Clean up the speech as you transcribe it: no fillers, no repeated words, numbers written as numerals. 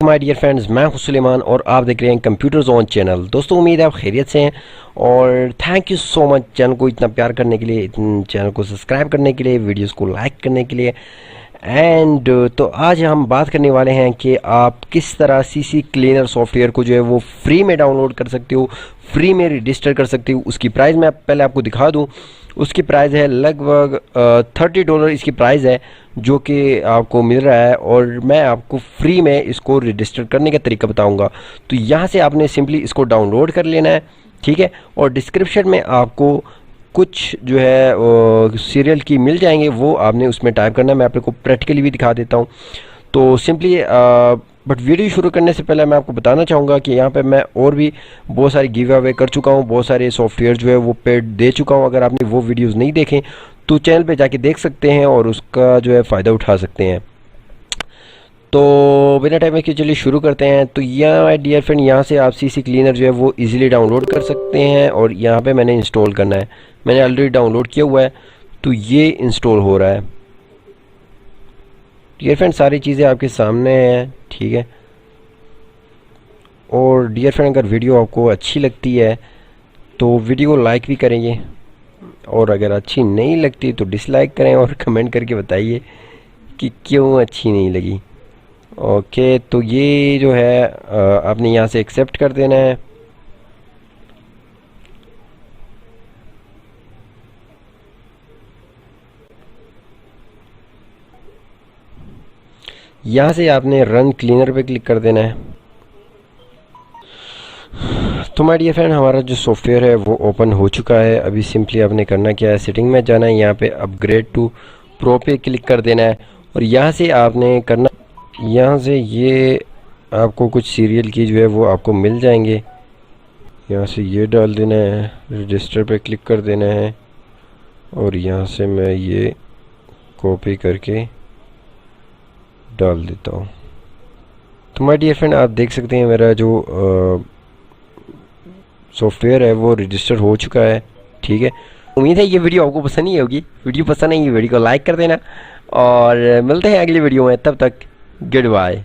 My dear friends, मैं हूं सुलेमान और आप देख रहे हैं कंप्यूटर जोन चैनल। दोस्तों उम्मीद है आप खैरियत से हैं और thank you so much channel को इतना प्यार करने के लिए, चैनल को सब्सक्राइब करने के लिए, वीडियोस को लाइक करने के लिए। एंड तो आज हम बात करने वाले हैं कि आप किस तरह सीसी क्लीनर सॉफ्टवेयर को जो है वो फ्री में डाउनलोड कर सकते हो, फ्री में रजिस्टर कर सकते हो। उसकी प्राइस मैं पहले आपको दिखा दूं। उसकी प्राइस है लगभग $30 इसकी प्राइस है जो कि आपको मिल रहा है, और मैं आपको फ्री में इसको रजिस्टर करने का तरीका बताऊंगा। तो यहाँ से आपने सिंपली इसको डाउनलोड कर लेना है, ठीक है। और डिस्क्रिप्शन में आपको कुछ जो है सीरियल की मिल जाएंगे, वो आपने उसमें टाइप करना है। मैं आपको प्रैक्टिकली भी दिखा देता हूँ। तो सिंपली बट वीडियो शुरू करने से पहले मैं आपको बताना चाहूँगा कि यहाँ पे मैं और भी बहुत सारी गिव अवे कर चुका हूँ, बहुत सारे सॉफ्टवेयर जो है वो पेड दे चुका हूँ। अगर आपने वो वीडियोस नहीं देखें तो चैनल पे जाके देख सकते हैं और उसका जो है फ़ायदा उठा सकते हैं। तो बिना टाइम के चलिए शुरू करते हैं। तो यहाँ माय डियर फ्रेंड, यहाँ से आप सीसी क्लीनर जो है वो इजीली डाउनलोड कर सकते हैं और यहाँ पे मैंने इंस्टॉल करना है। मैंने ऑलरेडी डाउनलोड किया हुआ है, तो ये इंस्टॉल हो रहा है। डियर फ्रेंड सारी चीज़ें आपके सामने हैं, ठीक है। और डियर फ्रेंड अगर वीडियो आपको अच्छी लगती है तो वीडियो को लाइक भी करेंगे, और अगर अच्छी नहीं लगती तो डिसलाइक करें और कमेंट करके बताइए कि क्यों अच्छी नहीं लगी। ओके, तो ये जो है आपने यहाँ से एक्सेप्ट कर देना है। यहाँ से आपने रन क्लीनर पे क्लिक कर देना है। तो माय डियर फ्रेंड हमारा जो सॉफ्टवेयर है वो ओपन हो चुका है। अभी सिंपली आपने करना क्या है, सेटिंग में जाना है, यहाँ पे अपग्रेड टू प्रो पे क्लिक कर देना है। और यहाँ से आपने करना, यहाँ से ये आपको कुछ सीरियल की जो है वो आपको मिल जाएंगे। यहाँ से ये डाल देना है, रजिस्टर पे क्लिक कर देना है, और यहाँ से मैं ये कॉपी करके डाल देता हूँ। तो माय डियर फ्रेंड आप देख सकते हैं मेरा जो सॉफ्टवेयर है वो रजिस्टर हो चुका है, ठीक है। उम्मीद है ये वीडियो आपको पसंद नहीं होगी। वीडियो पसंद आई वीडियो को लाइक कर देना और मिलते हैं अगली वीडियो में। तब तक गुड बाय।